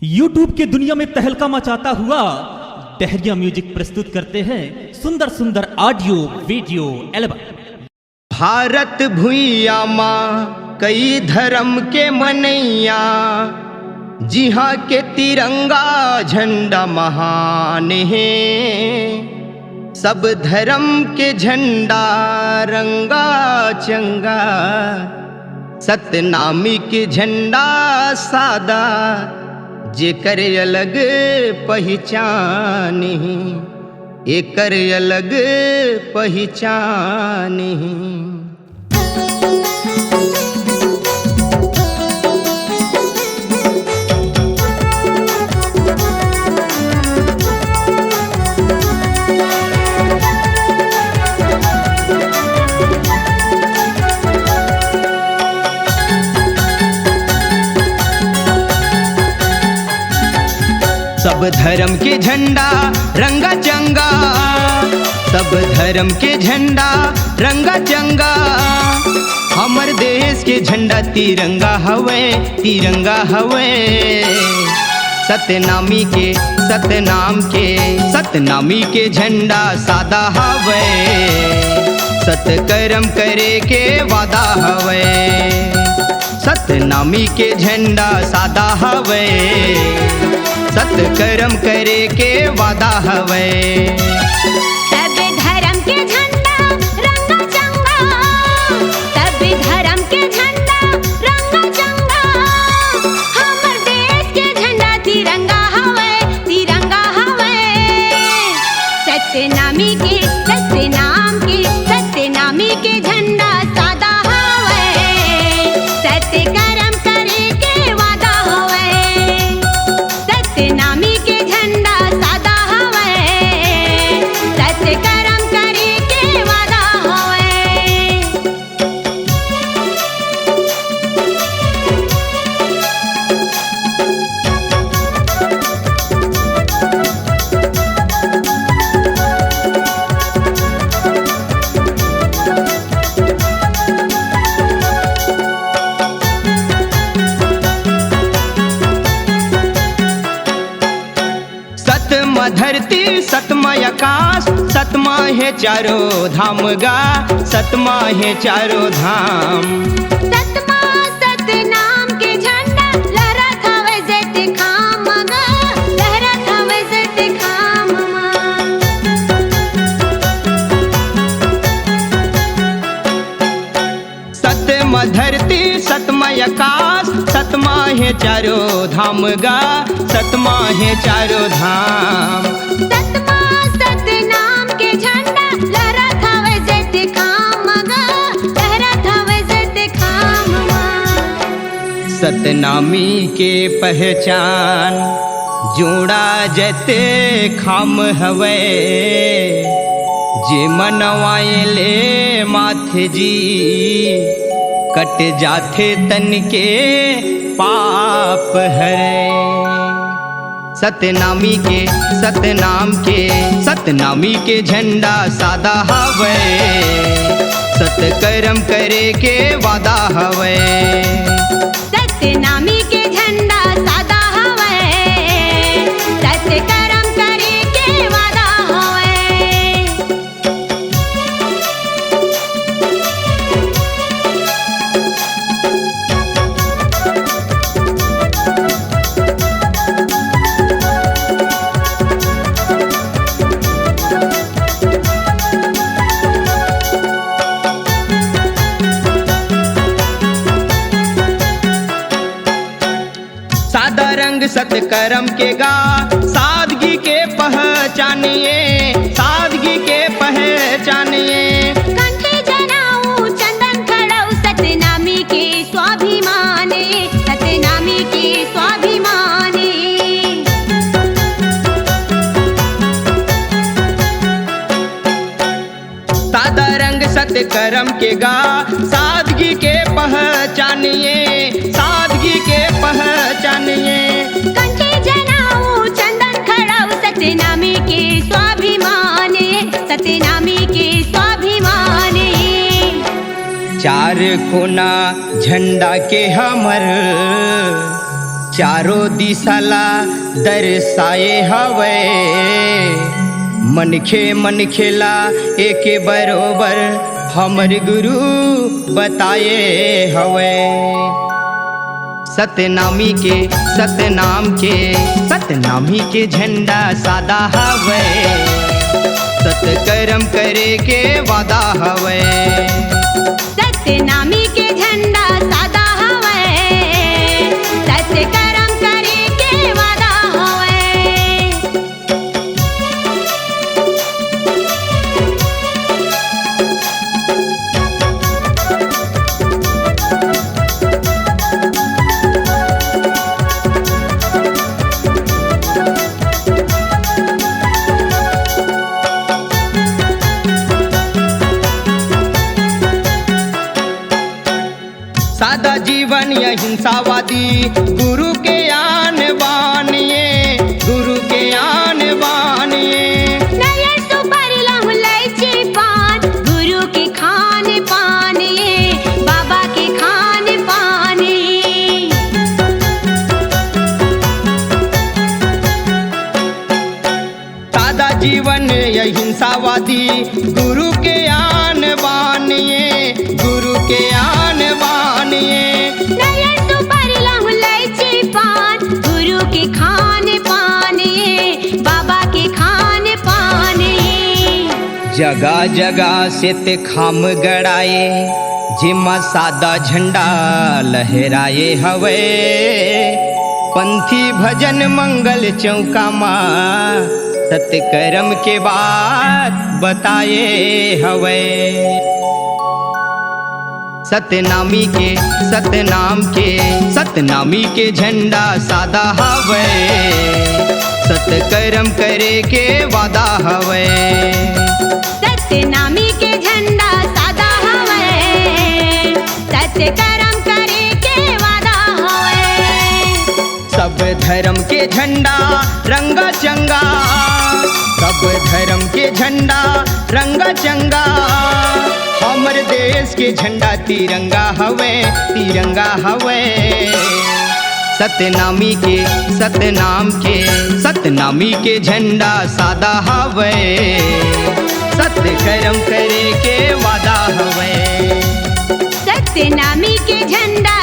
YouTube के दुनिया में तहलका मचाता हुआ डहरिया म्यूजिक प्रस्तुत करते हैं सुंदर सुंदर ऑडियो वीडियो एल्बम। भारत भुइया माँ कई धर्म के मनैया, जिहाँ के तिरंगा झंडा महान है। सब धर्म के झंडा रंगा चंगा, सतनामी के झंडा सादा, जेकर अलग पहचान है, एकर अलग पहचान है। सब धर्म के झंडा रंगा चंगा, सब धर्म के झंडा रंगा चंगा। हमर देश के झंडा तिरंगा हवे, तिरंगा हवे। सतनामी के सतनामी के झंडा सादा हवे, सतकर्म करे के वादा हवे। सतनामी के झंडा सादा हवे, सतकर्म करे के वादा हवे। सब धर्म के झंडा रंगा चंगा, सब धर्म के झंडा रंगा चंगा। हमर देश के झंडा तिरंगा हवे, तिरंगा हवे। सतनामी के सतनामी के झंडा सादा हवे, सतकर्म करे के वादा हवे। सतनामी के झंडा सादा हवे, सतकर्म करे के वादा हवे। सतमा धरती सतमा आकाश, सतमा है चारों धाम गा, सतमा है चारों धाम। सतमा सतनाम के झंडा लहरत हवे जैसे खाम गा, लहरत हवे जैसे खाम मा। सतमा धरती सतमा आकाश, सतमा है चारों धाम गा, सतमा है चारों धाम। सतमा सतनाम के झंडा लहरत हवे जैसे खाम गा, लहरत हवे जैसे खाम मा। सतनामी के पहचान जोड़ा जैते खाम हवे, जे मनवाए ले माथे जी, कट जाथे तन के पाप हरे। सतनामी के झंडा सादा हवे, सतकर्म करे के वादा हवे। सतनामी के झंडा सादा हवे, सतकर्म करे के वादा हवे। सादा रंग सतकर्म के गा, सादगी के पहचानिए, सादगी के पहचानिए। कंठे जनाऊं चंदन खड़ाऊं, सतनामी के स्वाभिमाने, सतनामी के स्वाभिमाने। सादा रंग सतकर्म के गा, सादगी के पहचानिए, सादगी के पहचानिए। कंठे जनाऊं चंदन खड़ाऊं, सतनामी के स्वाभिमाने, सतनामी के स्वाभिमाने। चार कोना झंडा के हमर चारों दिशाला दर्शाए हवे मनखे मनखेला एके बरोबर हमर गुरु बताए हवे सतनामी के झंडा सादा हवे सतकर्म करे के वादा हवे सतनामी के झंडा सादा हवे सत्य कर्म करे के वादा हवे सादा जीवन यह हिंसावादी गुरु के आन बानिए गुरु के आन बानिए नयर सुपारी लहु इलायची पान गुरु के खान पान ये बाबा के खान पान सादा जीवन यह हिंसावादी गुरु के आन बानिए गुरु के आन बानिए नयर सुपारी लहु इलायची पान गुरु के खान पान ये बाबा के खान पान जगह जगह से ते खाम गड़ाए जिमा सादा झंडा लहराए हवे पंथी भजन मंगल चौका माँ सतकर्म के बात बताए हवे सतनामी के झंडा सादा हवे सतकर्म करे के वादा हवे सतनामी के झंडा सादा हवे सत्य कर्म करे के वादा हवे सब धर्म के झंडा रंगा चंगा सब धर्म के झंडा रंगा चंगा हमर देश के झंडा तिरंगा हवे सतनामी के झंडा सादा हवे सत्य कर्म करे के वादा हवे सतनामी के झंडा